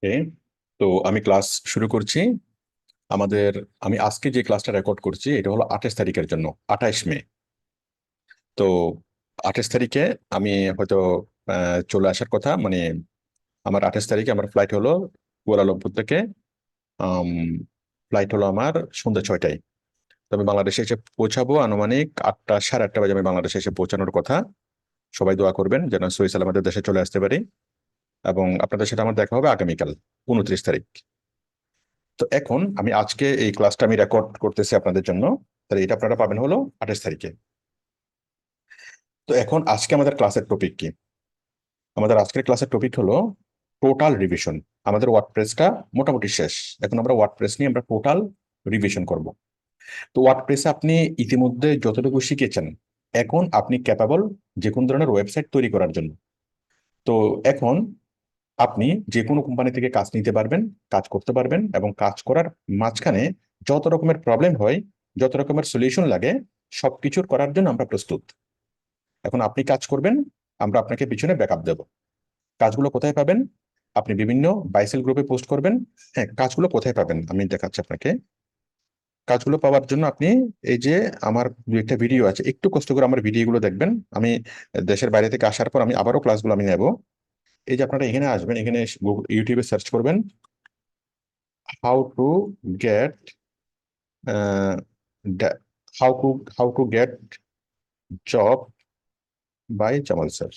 ওকে, তো আমি ক্লাস শুরু করছি। আমাদের আমি আজকে যে ক্লাসটা রেকর্ড করছি এটা হলো 28 তারিখের জন্য, 28 মে। তো 28 তারিখে আমি হয়তো চলে আসার কথা, মানে আমার 28 তারিখে আমার ফ্লাইট হলো কুয়ালালামপুর থেকে। ফ্লাইট হলো আমার সন্ধ্যা 6টায়। তো আমি বাংলাদেশে এসে পৌঁছাবো আনুমানিক 8টা, সাড়ে 8টা বাজে আমি বাংলাদেশে এসে পৌঁছানোর কথা। সবাই দোয়া করবেন যেন সহি সালামতে দেশে চলে আসতে পারি। এবং আপনাদের সাথে আমার দেখা হবে আগামীকাল, 29 তারিখ। তো এখন আমি আজকে এই ক্লাসটা আমি রেকর্ড করতেছি আপনাদের জন্য। তাহলে এটা আপনারা পাবেন হলো 28 তারিখে। তো এখন আজকে আমাদের ক্লাসের টপিক কি? আমাদের আজকের ক্লাসের টপিক হলো টোটাল রিভিশন। আমাদের ওয়ার্ডপ্রেসটা মোটামুটি শেষ। এখন আমরা ওয়ার্ডপ্রেস নিয়ে আমরা টোটাল রিভিশন করব। তো ওয়ার্ডপ্রেসে আপনি ইতিমধ্যে যতটুকু শিখেছেন, এখন আপনি ক্যাপাবল যে কোনো ধরনের ওয়েবসাইট তৈরি করার জন্য। তো এখন আপনি যে কোনো কোম্পানি থেকে কাজ নিতে পারবেন, কাজ করতে পারবেন, এবং কাজ করার মাঝখানে যত রকমের প্রবলেম হয়, যত রকমের সলিউশন লাগে, সবকিছুর করার জন্য আমরা প্রস্তুত। এখন আপনি কাজ করবেন, আমরা আপনাকে পিছনে ব্যাকআপ দেব। কাজগুলো কোথায় পাবেন? আপনি বিভিন্ন বাইসেল গ্রুপে পোস্ট করবেন। হ্যাঁ, কাজগুলো কোথায় পাবেন আমি দেখাচ্ছি আপনাকে। কাজগুলো পাওয়ার জন্য আপনি এই যে আমার দু একটা ভিডিও আছে, একটু কষ্ট করে আমার ভিডিওগুলো দেখবেন। আমি দেশের বাইরে থেকে আসার পর আমি আবারও ক্লাসগুলো আমি নেব। এই যে আপনারা এখানে আসবেন, এখানে ইউটিউবে সার্চ করবেন how to get uh, how to get job by Jamal sir.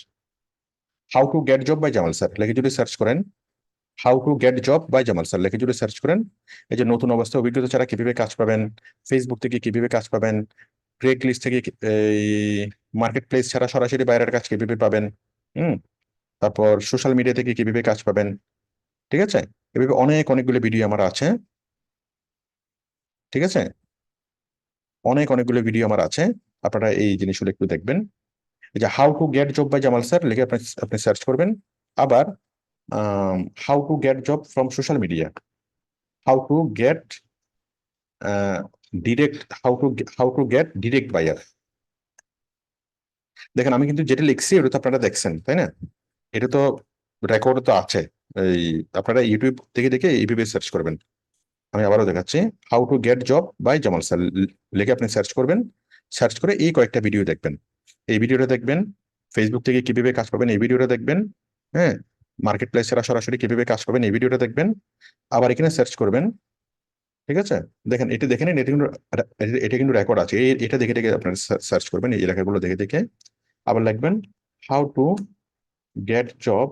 How to get job by Jamal sir লিখে যদি সার্চ করেন, how to get job by Jamal sir লিখে যদি সার্চ করেন, এই যে নতুন অবস্থা, অভিজ্ঞতা ছাড়া কিভাবে কাজ পাবেন, ফেসবুক থেকে কিভাবে কাজ পাবেন, ক্রেগ লিস্ট থেকে এই মার্কেট প্লেস ছাড়া সরাসরি বাইরের কাজ কিভাবে পাবেন, হুম, তারপর সোশ্যাল মিডিয়া থেকে কিভাবে কাজ পাবেন, ঠিক আছে? এভাবে অনেকগুলো ভিডিও আমার আছে, ঠিক আছে? অনেকগুলো ভিডিও আমার আছে। আপনারা এই জিনিসগুলো একটু দেখবেন। এই যে how to get job by Jamal sir লিখে আপনি আপনি সার্চ করবেন। আবার how to get job from social media, how to get direct, how to get direct buyer. দেখেন আমি কিন্তু যেটা লিখছি ওটা তো আপনারা দেখছেন, তাই না? এটা তো রেকর্ড তো আছে। এই আপনারা ইউটিউব থেকে দেখে এইভাবে সার্চ করবেন। আমি আবারও দেখাচ্ছি, how to get job by Jamal sir লিখে আপনি সার্চ করবেন। সার্চ করে এই কয়েকটা ভিডিও দেখবেন। এই ভিডিওটা দেখবেন, ফেসবুক থেকে কিভাবে কাজ পাবেন এই ভিডিওটা দেখবেন, হ্যাঁ, মার্কেট প্লেস ছাড়া সরাসরি কিভাবে কাজ পাবেন এই ভিডিওটা দেখবেন। আবার এখানে সার্চ করবেন, ঠিক আছে? দেখেন এটা দেখে নিন, এটা কিন্তু রেকর্ড আছে। এটা দেখে দেখে আপনার সার্চ করবেন, এই লেখাগুলো দেখে দেখে। আবার লিখবেন how to get job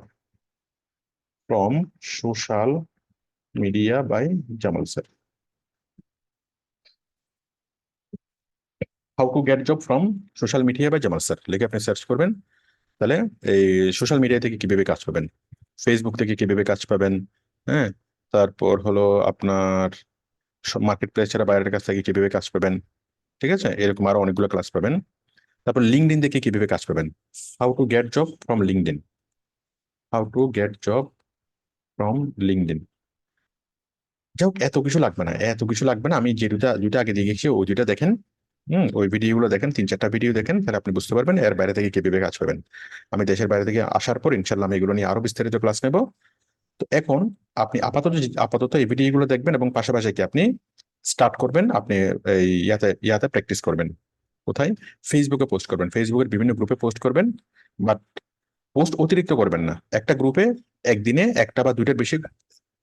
from social media by Jamal sir. How to get job from social media by Jamal sir লিখে আপনি সার্চ করবেন। তাহলে এই সোশ্যাল মিডিয়া থেকে কিভাবে কাজ পাবেন, ফেসবুক থেকে কিভাবে কাজ পাবেন, হ্যাঁ, তারপর হলো আপনার মার্কেট প্লেস ছাড়া বাইরের কাছ থেকে কিভাবে কাজ পাবেন, ঠিক আছে? এরকম আরো অনেকগুলো ক্লাস পাবেন। তারপর লিঙ্কডইন থেকে কিভাবে কাজ পাবেন, how to get job from LinkedIn, how to get job from LinkedIn. যাই হোক, এত কিছু লাগবে না, এত কিছু লাগবে না। আমি যে দুটা দুটা আগে দেখেছি ওই দুটা দেখেন। ওই ভিডিওগুলো দেখেন, 3-4টা ভিডিও দেখেন, তাহলে আপনি বুঝতে পারবেন এর বাইরে থেকে কিভাবে কাজ পাবেন। আমি দেশের বাইরে থেকে আসার পর ইনশাল্লাহ আমি এগুলো নিয়ে আরো বিস্তারিত ক্লাস নেব। তো এখন আপনি আপাতত এই ভিডিওগুলো দেখবেন এবং পাশাপাশি কি আপনি স্টার্ট করবেন, আপনি এই ইয়াতে প্র্যাকটিস করবেন। কোথায়? ফেসবুকে পোস্ট করবেন, ফেসবুকের বিভিন্ন গ্রুপে পোস্ট করবেন। বাট পোস্ট অতিরিক্ত করবেন না। একটা গ্রুপে একদিনে একটা বা দুইটার বেশি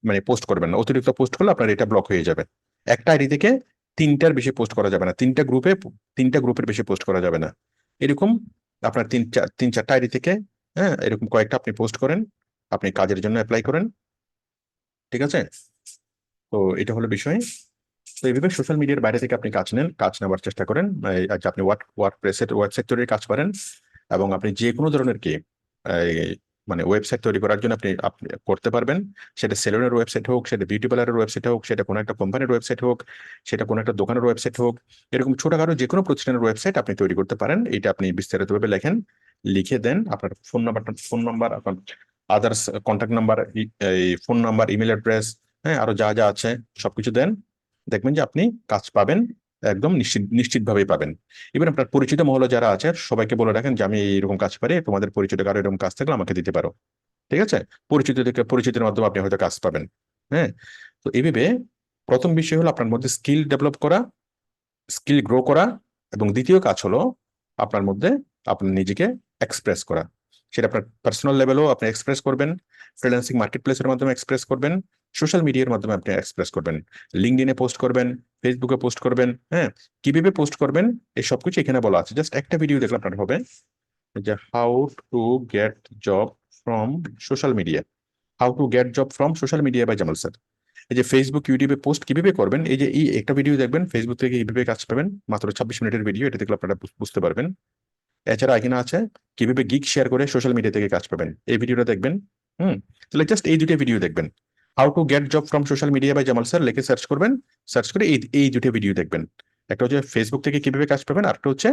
মানে পোস্ট করবেন না। অতিরিক্ত পোস্ট করলে আপনার এটা ব্লক হয়ে যাবে। একটা আইডি থেকে তিনটার বেশি পোস্ট করা যাবে না, তিনটা গ্রুপের বেশি পোস্ট করা যাবে না। এরকম আপনার 3-4টা আইডি থেকে, হ্যাঁ, এরকম কয়েকটা আপনি পোস্ট করেন, আপনি কাজের জন্য অ্যাপ্লাই করেন, ঠিক আছে? তো এটা হলো বিষয়। তো এইভাবে সোশ্যাল মিডিয়ার বাইরে থেকে আপনি কাজ নেন, কাজ নেওয়ার চেষ্টা করেন। যে আপনি ওয়ার্ডপ্রেসের ওয়েবসাইট তৈরির কাজ করেন, এবং আপনি যে কোনো ধরনের কি এই, মানে ওয়েবসাইট তৈরি করার জন্য আপনি আপনি করতে পারবেন। সেটা সেলুনের ওয়েবসাইট হোক, সেটা বিউটি পার্লারের ওয়েবসাইট হোক, সেটা কোনো একটা কোম্পানির ওয়েবসাইট হোক, সেটা কোনো একটা দোকানের ওয়েবসাইট হোক, এরকম ছোটখাটো যে কোনো প্রতিষ্ঠানের ওয়েবসাইট আপনি তৈরি করতে পারেন। এটা আপনি বিস্তারিতভাবে লেখেন, লিখে দেন আপনার ফোন নাম্বার আপনার আদার্স কন্ট্যাক্ট নাম্বার, এই ফোন নাম্বার, ইমেল অ্যাড্রেস, হ্যাঁ, আরো যা যা আছে সবকিছু দেন। দেখবেন যে আপনি কাজ পাবেন, একদম নিশ্চিতভাবেই পাবেন। এবার আপনার পরিচিত মহলে যারা আছে সবাইকে বলে রাখেন যে আমি এইরকম কাজ পারি, তোমাদের পরিচিত কারো এরকম কাজ থাকলে আমাকে দিতে পারো। ঠিক আছে? পরিচিত থেকে পরিচিতের মাধ্যমে আপনি হয়তো কাজ পাবেন। হ্যাঁ, তো এইভাবে প্রথম বিষয় হলো আপনার মধ্যে স্কিল ডেভেলপ করা, স্কিল গ্রো করা, এবং দ্বিতীয় কাজ হলো আপনার মধ্যে আপনি নিজেকে এক্সপ্রেস করা। সেটা আপনার পার্সোনাল লেভেলেও আপনি এক্সপ্রেস করবেন, ফ্রিল্যান্সিং মার্কেট প্লেসের মাধ্যমে এক্সপ্রেস করবেন, সোশ্যাল মিডিয়ার মাধ্যমে আপনি এক্সপ্রেস করবেন, লিঙ্কডইনে পোস্ট করবেন, ফেসবুকে পোস্ট করবেন। হ্যাঁ, কিভাবে পোস্ট করবেন এই সবকিছু এখানে বলা আছে। জাস্ট একটা ভিডিও দেখলে আপনার হবে যে how to get job from social media, how to get job from social media by Jamal sir. এই যে ফেসবুক ইউটিউবে পোস্ট কিভাবে করবেন, এই যে এই একটা ভিডিও দেখবেন, ফেসবুক থেকে কিভাবে কাজ পাবেন, মাত্র 26 মিনিটের ভিডিও, এটা দেখলে আপনারা বুঝতে পারবেন। এছাড়া এখানে আছে কিভাবে গিগ শেয়ার করে সোশ্যাল মিডিয়া থেকে কাজ পাবেন, এই ভিডিওটা দেখবেন। হুম, তাহলে জাস্ট এই দুটো ভিডিও দেখবেন, how to get job from social media by Jamal sir লিখে সার্চ করবেন, সার্চ করে এই দুটো ভিডিও দেখবেন। একটা হচ্ছে ফেসবুক থেকে কিভাবে কাজ পাবেন, আর একটা হচ্ছে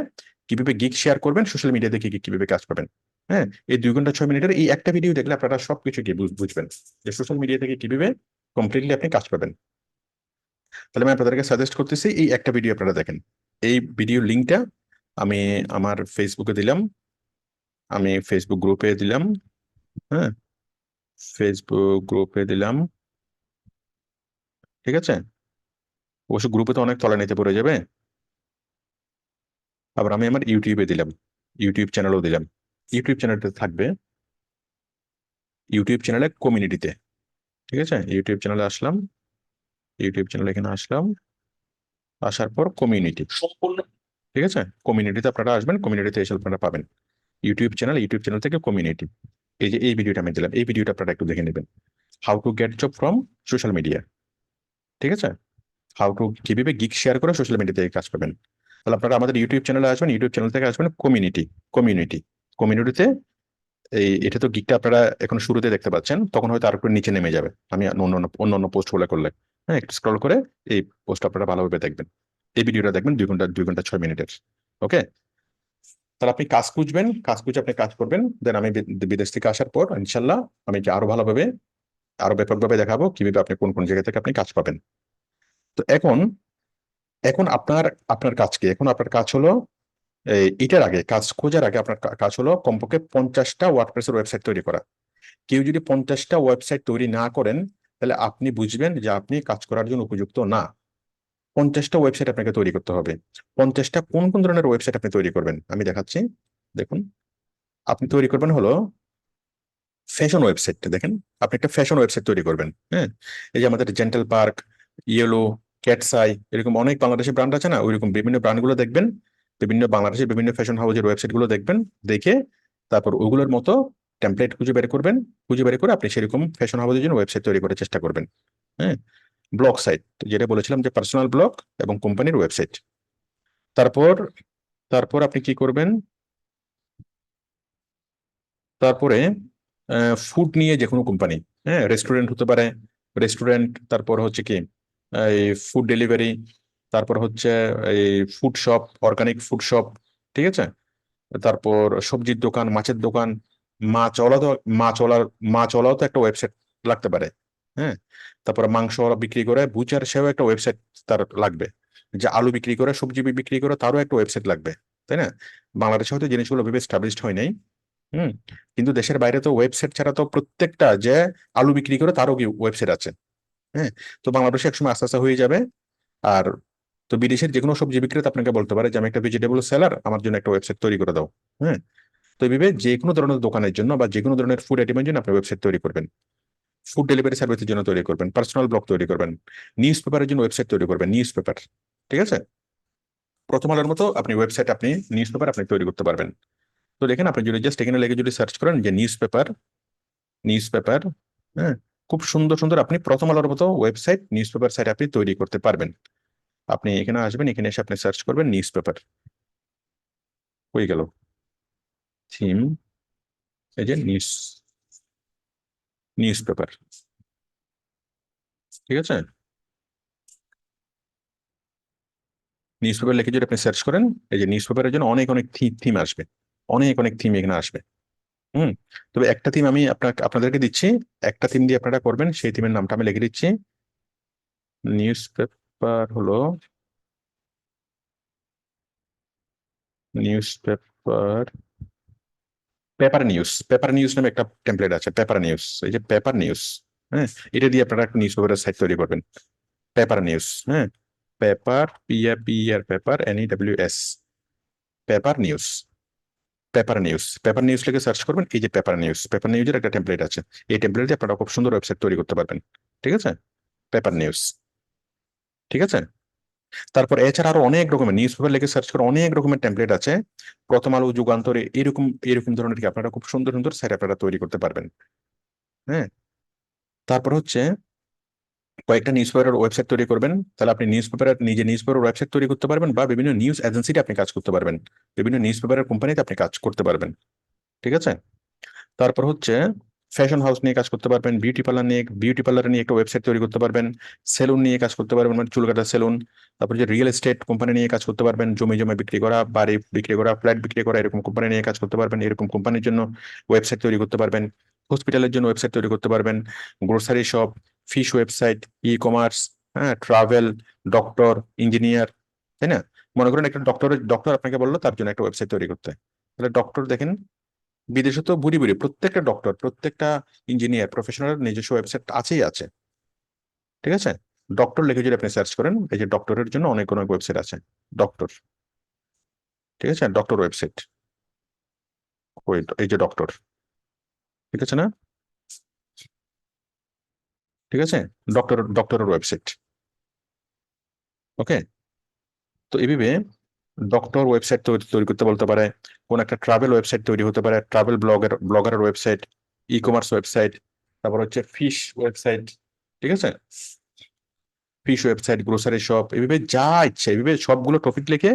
কিভাবে গিগ শেয়ার করবেন সোশ্যাল মিডিয়া থেকে কিভাবে কাজ পাবেন। হ্যাঁ, এই 2 ঘন্টা 6 মিনিটের এই একটা ভিডিও দেখলে আপনারা সবকিছু কি বুঝবেন যে সোশ্যাল মিডিয়া থেকে কিভাবে কমপ্লিটলি আপনি কাজ পাবেন। তাহলে আমি আপনাদেরকে সাজেস্ট করতেছি এই একটা ভিডিও আপনারা দেখেন। এই ভিডিও লিঙ্কটা আমি আমার ফেসবুকে দিলাম, আমি ফেসবুক গ্রুপে দিলাম। হ্যাঁ, ফেসবুক গ্রুপে দিলাম। ঠিক আছে, অবশ্য গ্রুপে তো অনেক তলা নিতে পড়ে যাবে। আবার আমি আমার ইউটিউবে দিলাম, ইউটিউব চ্যানেলও দিলাম। ইউটিউব চ্যানেলটা থাকবে ইউটিউব চ্যানেলে কমিউনিটিতে। ঠিক আছে, ইউটিউব চ্যানেলে আসলাম, ইউটিউব চ্যানেলে এখানে আসলাম, আসার পর কমিউনিটি সম্পূর্ণ। ঠিক আছে, কমিউনিটিতে আপনারা আসবেন, কমিউনিটিতে এসে আপনারা পাবেন ইউটিউব চ্যানেল, ইউটিউব চ্যানেল থেকে কমিউনিটি। এই যে এই ভিডিওটা আমি দিলাম, এই ভিডিওটা আপনারা একটু দেখে নেবেন, how to get job from social media. ঠিক আছে, হাউ টু কিভাবে গিগ শেয়ার করে সোশ্যাল মিডিয়া থেকে কাজ পাবেন। তাহলে আপনারা আমাদের ইউটিউব চ্যানেলে আসবেন, ইউটিউব চ্যানেল থেকে আসবেন কমিউনিটি, কমিউনিটি, কমিউনিটিতে। এই এটা তো গিগটা আপনারা এখন শুরুতে দেখতে পাচ্ছেন, তখন হয়তো আর একটু নিচে নেমে যাবে আমি অন্য অন্য অন্য পোস্ট গুলো করলে। হ্যাঁ, একটু স্ক্রল করে এই পোস্ট আপনারা ভালোভাবে দেখবেন, এই ভিডিওটা দেখবেন 2 ঘন্টা 6 মিনিটের। ওকে, তাহলে আপনি কাজ খুঁজবেন, কাজ খুঁজে আপনি কাজ করবেন, দেন আমি বিদেশ থেকে আসার পর ইনশাল্লাহ আমি কি আরো ভালোভাবে আরো ব্যাপকভাবে দেখাবো কিভাবে আপনি কোন কোন জায়গা থেকে আপনি কাজ পাবেন। তো এখন এখন আপনার আপনার কাজ কি, এখন আপনার কাজ হলো এটার আগে, কাজ খোঁজার আগে আপনার কাজ হলো কমপক্ষে 50টা ওয়ার্ডপ্রেসের ওয়েবসাইট তৈরি করা। কেউ যদি 50টা ওয়েবসাইট তৈরি না করেন, তাহলে আপনি বুঝবেন যে আপনি কাজ করার জন্য উপযুক্ত না। 50টা ওয়েবসাইট আপনাকে তৈরি করতে হবে। 50টা কোন কোন ধরনের ওয়েবসাইট আপনি তৈরি করবেন আমি দেখাচ্ছি। দেখুন, আপনি তৈরি করবেন হলো ফ্যাশন ওয়েবসাইটটা দেখেন, আপনি একটা ফ্যাশন ওয়েবসাইট তৈরি করবেন। হ্যাঁ, এই যে আমাদের জেন্টাল পার্ক, ইয়েলো, ক্যাটসাই, এরকম অনেক বাংলাদেশের ব্র্যান্ড আছে না, ওইরকম বিভিন্ন ব্র্যান্ডগুলো দেখবেন, বিভিন্ন বাংলাদেশের বিভিন্ন ফ্যাশন হাউসের ওয়েবসাইট গুলো দেখবেন, দেখে তারপর ওগুলোর মতো টেমপ্লেট খুঁজে বের করবেন, খুঁজে বের করে আপনি সেরকম ফ্যাশন হাউসের জন্য ওয়েবসাইট তৈরি করার চেষ্টা করবেন। হ্যাঁ, ব্লগ সাইট, যেটা বলেছিলাম যে পার্সোনাল ব্লগ এবং কোম্পানির ওয়েবসাইট। তারপর তারপর আপনি কি করবেন, তারপরে ফুড নিয়ে যে কোনো কোম্পানি, হ্যাঁ, রেস্টুরেন্ট হতে পারে, রেস্টুরেন্ট, তারপর হচ্ছে কি এই ফুড ডেলিভারি, তারপর হচ্ছে এই food shop, organic food shop. ঠিক আছে, তারপর সবজির দোকান, মাছের দোকান, মাছওয়ালা তো মাছওয়ালার মাছওয়ালাও তো একটা ওয়েবসাইট লাগতে পারে। হ্যাঁ, তারপরে মাংসওয়ালা বিক্রি করে বুচার, সেও একটা ওয়েবসাইট তার লাগবে। যে আলু বিক্রি করে, সবজি বিক্রি করে, তারও একটা ওয়েবসাইট লাগবে, তাই না? বাংলাদেশে হয়তো জিনিসগুলো ভেবে স্টাবলিশড হয় নাই। হুম, কিন্তু দেশের বাইরে তো ওয়েবসাইট ছাড়া তো প্রত্যেকটা যে আলু বিক্রি করে তারও কি ওয়েবসাইট আছে। হ্যাঁ, তো বাংলাদেশে একসময় আস্তে আস্তে হয়ে যাবে। আর তো বিদেশের যে কোনো সবজি বিক্রেতা আপনাকে বলতে পারে যে আমি একটা ভেজিটেবল সেলার, আমার জন্য একটা ওয়েবসাইট তৈরি করে দাও। হ্যাঁ, তো এইভাবে যে কোনো ধরনের দোকানের জন্য বা যে কোনো ধরনের ফুড আইটেমের জন্য আপনি ওয়েবসাইট তৈরি করবেন, ফুড ডেলিভারি সার্ভিসের জন্য তৈরি করবেন, পার্সোনাল ব্লগ তৈরি করবেন, নিউজ পেপারের জন্য ওয়েবসাইট তৈরি করবেন, নিউজ পেপার। ঠিক আছে, প্রথম আলোর মতো আপনি ওয়েবসাইট, আপনি নিউজ পেপার আপনি তৈরি করতে পারবেন। তো দেখেন, আপনি যদি জাস্ট এখানে লেগে যদি সার্চ করেন যে নিউজ পেপার, নিউজ পেপার, হ্যাঁ, খুব সুন্দর সুন্দর আপনি প্রথম আলোর মতো ওয়েবসাইট, নিউজ পেপার সাইট আপনি তৈরি করতে পারবেন। আপনি এখানে আসবেন, এখানে এসে আপনি সার্চ করবেন নিউজ পেপার, হয়ে গেল থিম, এই যে নিউজ, নিউজ পেপার। ঠিক আছে, নিউজ পেপার লিখে যদি আপনি সার্চ করেন, এই যে নিউজ পেপারের জন্য অনেক অনেক থিম আসবে, অনেক অনেক থিম এখানে আসবে। হুম, তবে একটা থিম আমি আপনাদেরকে দিচ্ছি, একটা থিম দিয়ে আপনারা করবেন, সেই থিমের নামটা আমি লিখে দিচ্ছি। নিউজ পেপার হলো, নিউজ পেপার পেপার নিউজ নামে একটা টেমপ্লেট আছে, পেপার নিউজ, এই যে পেপার নিউজ, হ্যাঁ, এটা দিয়ে আপনারা একটা নিউজ পেপারের সাইট তৈরি করবেন। পেপার নিউজ, হ্যাঁ, paper, PR, paper, NEWS, paper news, paper news, paper news লিখে সার্চ করবেন, এই যে পেপার নিউজ, পেপার নিউজের একটা টেমপ্লেট আছে, এই টেমপ্লেট দিয়ে আপনারা খুব সুন্দর ওয়েবসাইট তৈরি করতে পারবেন। ঠিক আছে, পেপার নিউজ, ঠিক আছে। তারপর এছাড়া আরো অনেক রকমের নিউজ পেপার লিখে সার্চ করে অনেক রকমের টেমপ্লেট আছে, প্রথম আলো, যুগান্তরে, এরকম এরকম ধরনের কি আপনারা খুব সুন্দর সুন্দর সাইট আপনারা তৈরি করতে পারবেন। হ্যাঁ, তারপর হচ্ছে কয়েকটা নিউজ পেপারের ওয়েবসাইট তৈরি করবেন, তাহলে আপনি নিউজ পেপারের নিজে নিউজ পেপারের ওয়েবসাইট তৈরি করতে পারবেন, বা বিভিন্ন নিউজ এজেন্সিতে আপনি কাজ করতে পারবেন, বিভিন্ন নিউজ পেপারের কোম্পানিতে আপনি কাজ করতে পারবেন। ঠিক আছে, তারপর হচ্ছে ফ্যাশন হাউস নিয়ে কাজ করতে পারবেন, বিউটি পার্লার নিয়ে একটা ওয়েবসাইট তৈরি করতে পারবেন, সেলুন নিয়ে কাজ করতে পারবেন, মানে চুল কাটা সেলুন। তারপর যে রিয়েল এস্টেট কোম্পানি নিয়ে কাজ করতে পারবেন, জমি জমি বিক্রি করা, বাড়ি বিক্রি করা, ফ্ল্যাট বিক্রি করা, এরকম কোম্পানি নিয়ে কাজ করতে পারবেন, এরকম কোম্পানির জন্য ওয়েবসাইট তৈরি করতে পারবেন। হসপিটালের জন্য ওয়েবসাইট তৈরি করতে পারবেন, grocery shop, fish website, commerce, হ্যাঁ, ট্রাভেল, ডক্টর, ইঞ্জিনিয়ার, তাই না? মনে করেন একটা ডক্টর আপনাকে বললো তার জন্য একটা ওয়েবসাইট তৈরি করতে, তাহলে ডক্টর দেখেন বিদেশে তো বুড়ি বুড়ি প্রত্যেকটা ডক্টর, প্রত্যেকটা ইঞ্জিনিয়ার, প্রফেশনাল নিজস্ব ওয়েবসাইট আছেই আছে। ঠিক আছে, ডক্টর লিখে যদি আপনি সার্চ করেন, এই যে ডক্টরের জন্য অনেক অনেক ওয়েবসাইট আছে, ডক্টর, ঠিক আছে, ডক্টর ওয়েবসাইট, ওই এই যে ডক্টর, ঠিক আছে না? ঠিক আছে, ডক্টরের ওয়েবসাইট। ওকে, তো এইভাবে ডক্টর ওয়েবসাইট তৈরি করতে বলতে পারে, কোন একটা ট্রাভেল ওয়েবসাইট তৈরি হতে পারে, ট্রাভেল ব্লগারের ওয়েবসাইট, কমার্স ওয়েবসাইট, তারপর হচ্ছে ফিশ ওয়েবসাইট, ঠিক আছে, ফিশ ওয়েবসাইট, গ্রোসারি শপ, এভাবে যা ইচ্ছে এইভাবে সবগুলো টপিক লিখে,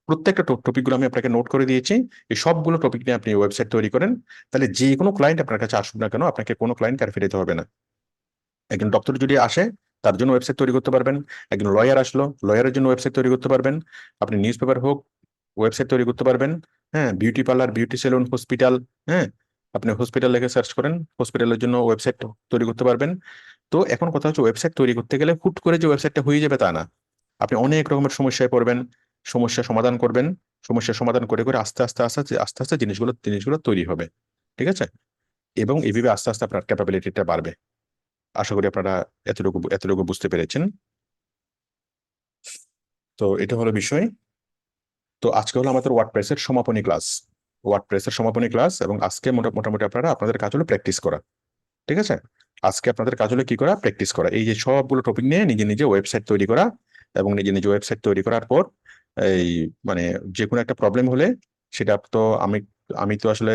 প্রত্যেকটা টপিক গুলো আমি আপনাকে নোট করে দিয়েছি, এই সবগুলো টপিক নিয়ে আপনি ওয়েবসাইট তৈরি করেন, তাহলে যে কোনো ক্লায়েন্ট আপনার কাছে আসুক না কেন, আপনাকে কোনো ক্লায়েন্ট আর ফিরে যেতে হবে না। একজন ডক্টর যদি আসে, তার জন্য ওয়েবসাইট তৈরি করতে পারবেন, একজন লয়ার আসলো, লয়ারের জন্য ওয়েবসাইট তৈরি করতে পারবেন, আপনি নিউজ পেপার হোক, ওয়েবসাইট তৈরি করতে পারবেন। হ্যাঁ, beauty parlour, beauty salon, hospital, হ্যাঁ, আপনি হসপিটাল লিখে সার্চ করেন, হসপিটালের জন্য ওয়েবসাইট তৈরি করতে পারবেন। তো এখন কথা হচ্ছে ওয়েবসাইট তৈরি করতে গেলে হুট করে যে ওয়েবসাইটটা হয়ে যাবে তা না, আপনি অনেক রকমের সমস্যায় পড়বেন, সমস্যা সমাধান করবেন, সমস্যা সমাধান করে করে আস্তে আস্তে আস্তে আস্তে আস্তে আস্তে জিনিসগুলো জিনিসগুলো তৈরি হবে। ঠিক আছে, এবং এইভাবে আস্তে আস্তে আপনার ক্যাপাবিলিটিটা বাড়বে। আশা করি আপনারা এতটুকু বুঝতে পেরেছেন। তো এটা হলো বিষয়। তো আজকে হলো আমাদের ওয়ার্ডপ্রেসের সমাপনী ক্লাস, ওয়ার্ডপ্রেসের সমাপনী ক্লাস, এবং আজকে মোটামুটি আপনারা আপনাদের কাজ হলো প্র্যাকটিস করা। ঠিক আছে, আজকে আপনাদের কাজ হলো কি করা, প্র্যাকটিস করা, এই যে সবগুলো টপিক নিয়ে নিজে নিজে ওয়েবসাইট তৈরি করা, এবং নিজে নিজে ওয়েবসাইট তৈরি করার পর এই মানে যে কোনো একটা প্রবলেম হলে সেটা তো আমি আমি তো আসলে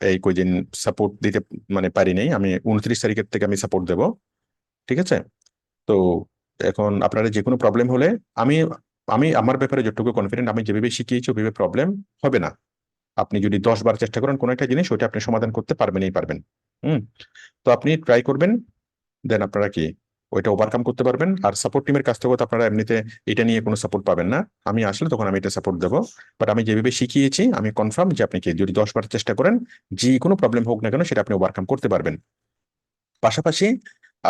এই কয়দিন সাপোর্ট দিতে মানে পারি নাই, আমি 29 তারিখের থেকে আমি সাপোর্ট দেব। ঠিক আছে, তো এখন আপনারা যে কোনো প্রবলেম হলে আমি আমি আমার ব্যাপারে যতটুকু কনফিডেন্ট, আমি যেভাবে শিখিয়েছি ওইভাবে প্রবলেম হবে না। আপনি যদি 10 বার চেষ্টা করেন কোনো একটা জিনিস, ওইটা আপনি সমাধান করতে পারবেনই পারবেন। হুম, তো আপনি ট্রাই করবেন, দেন আপনারা কি ওইটা ওভারকাম করতে পারবেন। আর সাপোর্ট টিমের কাছ থেকেও তো আপনারা এমনিতে এটা নিয়ে কোনো সাপোর্ট পাবেন না, আমি আসলে তখন আমি এটা সাপোর্ট দেবো। বাট আমি যেভাবে শিখিয়েছি আমি কনফার্ম যে আপনি কি যদি 10 বার চেষ্টা করেন, যে কোনো প্রবলেম হোক না কেন সেটা আপনি ওভারকাম করতে পারবেন। পাশাপাশি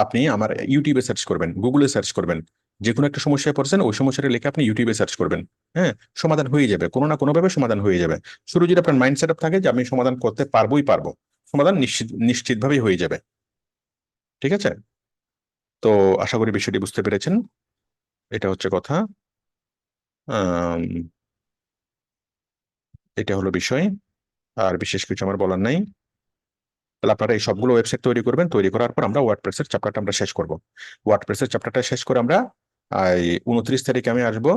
আপনি আমার ইউটিউবে সার্চ করবেন, গুগলে সার্চ করবেন, যে কোনো একটা সমস্যায় পড়ছেন ওই সমস্যাটা লিখে আপনি ইউটিউবে সার্চ করবেন। হ্যাঁ, সমাধান হয়ে যাবে, কোনো না কোনো ভাবে সমাধান হয়ে যাবে। শুরু যদি আপনার মাইন্ড সেট আপ থাকে যে আমি সমাধান করতে পারবোই পারবো, সমাধান নিশ্চিতভাবেই হয়ে যাবে। ঠিক আছে, তো আশা করি বিষয়টি বুঝতে পেরেছেন, এটা হচ্ছে কথা। আম, এটা হলো বিষয়, আর বিশেষ কিছু আমার বলার নাই। তাহলে আপনারা এই সবগুলো ওয়েবসাইট তৈরি করবেন, তৈরি করার পর আমরা ওয়ার্ডপ্রেসের চ্যাপ্টারটা আমরা শেষ করব। ওয়ার্ডপ্রেসের চ্যাপ্টারটা শেষ করে আমরা এই 29 তারিখে আমি আসবো,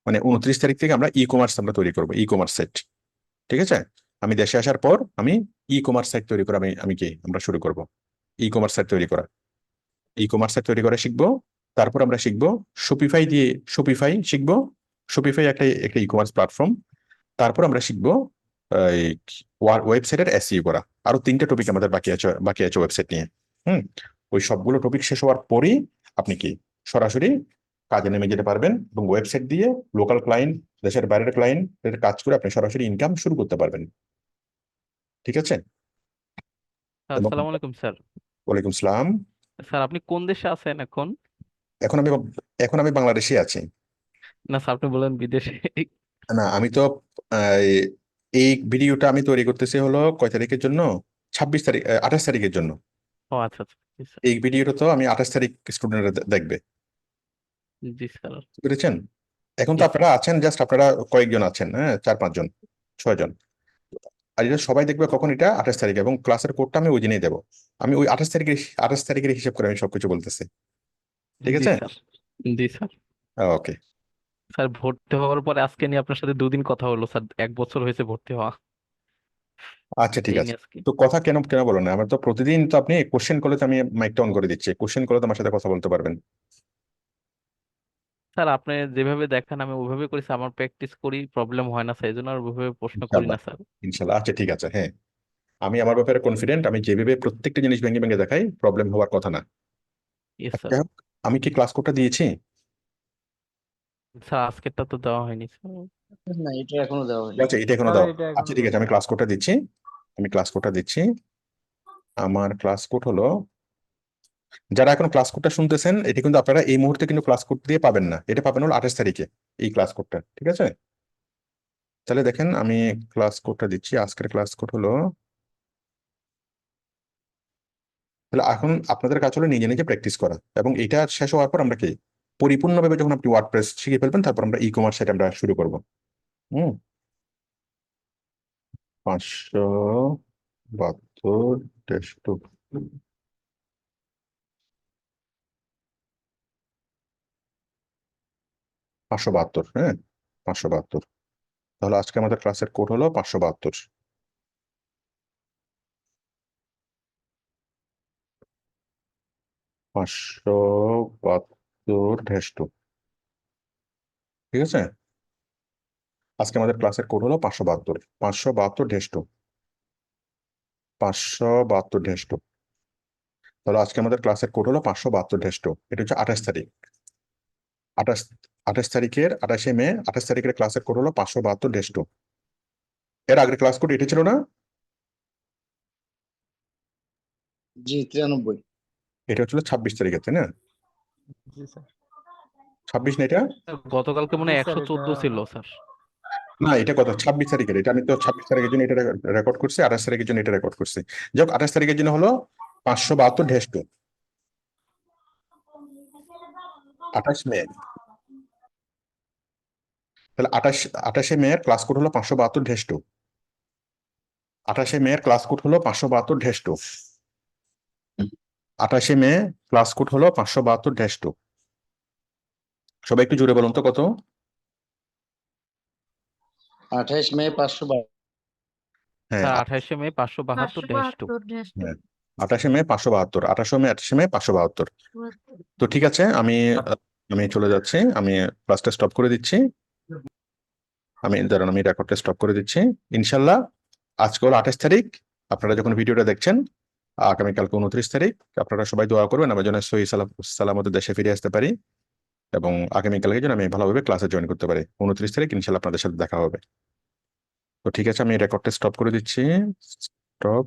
মানে 29 তারিখ থেকে আমরা কমার্স আমরা তৈরি করবো, কমার্স সাইট। ঠিক আছে, আমি দেশে আসার পর আমি কমার্স সাইট তৈরি করা আমি কি আমরা শুরু করব, কমার্স সাইট তৈরি করা, কমার্স সাইট তৈরি করা শিখবো। তারপর আমরা শিখবো শপিফাই শিখবো, শপিফাই একটা একটা কমার্স প্ল্যাটফর্ম। তারপর আমরা শিখবো এই ওয়েবসাইটের এসইও করা। আরো 3টে টপিক আমাদের বাকি আছে ওয়েবসাইট নিয়ে। হুম, ওই সবগুলো টপিক শেষ হওয়ার পরেই আপনি কি সরাসরি কাজে নেমে যেতে পারবেন, এবং ওয়েবসাইট দিয়ে লোকাল ক্লায়েন্ট, দেশের বাইরের ক্লায়েন্ট কাজ করে আপনি সরাসরি ইনকাম শুরু করতে পারবেন। ঠিক আছে, এবং আসসালামু আলাইকুম স্যার। ওয়ালাইকুম সালাম। স্যার আপনি কোন দেশে আছেন এখন? এখন আমি এখন আমি বাংলাদেশে আছি। না স্যার, আপনি বলেন বিদেশে। না, আমি তো আহ, এই ভিডিওটা আমি তৈরি করতেছি হলো কয় তারিখের জন্য? 26 তারিখ, 28 তারিখের জন্য। ও আচ্ছা আচ্ছা, জি স্যার। এই ভিডিওটা তো আমি 28 তারিখ স্টুডেন্টরা দেখবে, জি স্যার। বুঝতে পেরেছেন? এখন তো জি স্যার। আপনারা আছেন, জাস্ট আপনারা কয়েকজন আছেন, হ্যাঁ, 4-5 জন, 6 জন। আর এটা সবাই দেখবে কখন? এটা 28 তারিখে, এবং ক্লাসের কোডটা আমি ওই দিনেই দেবো। আমি ওই 28 তারিখের হিসাব করে আমি সবকিছু বলতেছি, ঠিক জি আছে? স্যার। জি স্যার। ওকে। স্যার ভর্তি হওয়ার পরে আজকে নিয়ে আপনার সাথে 2 দিন কথা হলো স্যার, 1 বছর হয়েছে ভর্তি হওয়া। আচ্ছা, ঠিক এই আছে। নিয়ে আজকে। তো কথা কেন কেন বলো না? আমার তো প্রতিদিন তো আপনি কোশ্চেন করলে তো আমি মাইকটা অন করে দিচ্ছি, কোশ্চেন করলে তো আমার সাথে কথা বলতে পারবেন। স্যার আপনি যেভাবে দেখান আমি ওইভাবে করি স্যার, আমার প্র্যাকটিস করি, প্রবলেম হয় না স্যার, এই জন্য আর ওইভাবে প্রশ্ন করি ইনশাল্লাহ, না স্যার। ইনশাল্লাহ। আচ্ছা, ঠিক আছে, হ্যাঁ। আমি আমার ব্যাপারে কনফিডেন্ট, আমি যেভাবে প্রত্যেকটা জিনিস ভেঙে ভেঙে দেখাই, প্রবলেম হওয়ার কথা না। ইয়েস আচ্ছা, স্যার। যাই হোক, আমি কি ক্লাস কোডটা দিয়েছি? স্যার আজকেরটা তো দেওয়া হয়নি স্যার। না, এটা এখনো দেওয়া হয়নি। আচ্ছা, এটা এখনো স্যার দাও। এটা আচ্ছা, এখনো ঠিক দেওয়া আছে, আমি ক্লাস কোডটা দিচ্ছি। আমি ক্লাস কোডটা দিচ্ছি। আমার ক্লাস কোড হলো, যারা এখন ক্লাস কোডটা শুনতেছেন, এটা কিন্তু আপনারা এই মুহূর্তে কিন্তু ক্লাস কোড দিয়ে পাবেন না, এটা পাবেন হলো 28 তারিখে, এই ক্লাস কোডটা, ঠিক আছে? তাহলে দেখেন, আমি ক্লাস কোডটা দিচ্ছি। আজকের ক্লাস কোড হলো, তাহলে এখন আপনাদের কাজ হলো নিজে নিজে প্র্যাকটিস করা, এবং এটা শেষ হওয়ার পর আমরা কি পরিপূর্ণভাবে যখন আপনি ওয়ার্ডপ্রেস শিখে ফেলবেন, তারপর আমরা ই কমার্স সাইট আমরা শুরু করবো। হুম। 572 572, হ্যাঁ, 572। তাহলে আজকে আমাদের ক্লাসের কোড হলো 572। 572 ঠিক আছে? আজকে আমাদের ক্লাসের কোড হলো 572, 572 572। তাহলে আজকে আমাদের ক্লাসের কোড হলো 572। এটা হচ্ছে 28 তারিখ। 28 28 তারিখের 28শে মে, 28 তারিখের ক্লাসের কোড হলো 572। এর আগের ক্লাস কোড এটা ছিল না? জি 93। এটা হচ্ছিল 26 তারিখের, তাই না? জি স্যার। 26 না এটা? গতকালকে মনে জি হয় স্যার, এটা 114 ছিল স্যার। না, এটা কত? 26 তারিখের। এটা আমি তো 26 তারিখের জন্য এটা রেকর্ড করছি, 28 তারিখের জন্য এটা রেকর্ড করছি। যাই হোক, 28 তারিখের জন্য হলো 572। 28 মে, তাহলে 28শে মে এর ক্লাস কোড হলো 572। 28শে মে এর ক্লাস কোড হলো 572। 28শে মে ক্লাস কোড হলো 572। সবাই একটু জোরে বলুন তো কত? 28 মে 512। হ্যাঁ, স্যার 28শে মে 572 ড্যাশ টু। 572 হ্যাঁ, 28শে মে 572, 28শে মে 572। তো ঠিক আছে, আমি চলে যাচ্ছি, আমি ক্লাসটা স্টপ করে দিচ্ছি। দাঁড়ান, আমি রেকর্ডটা স্টপ করে দিচ্ছি। ইনশাল্লাহ আজকে হলো 28 তারিখ। আপনারা যখন ভিডিওটা দেখছেন, আগামীকালকে 29 তারিখ। আপনারা সবাই দোয়া করবেন আমার জন্য সহি সালামতে দেশে ফিরে আসতে পারি, এবং আগামীকালকে যেন আমি ভালোভাবে ক্লাসে জয়েন করতে পারি। 29 তারিখ ইনশাল্লাহ আপনাদের সাথে দেখা হবে। তো ঠিক আছে, আমি রেকর্ডটা স্টপ করে দিচ্ছি। স্টপ।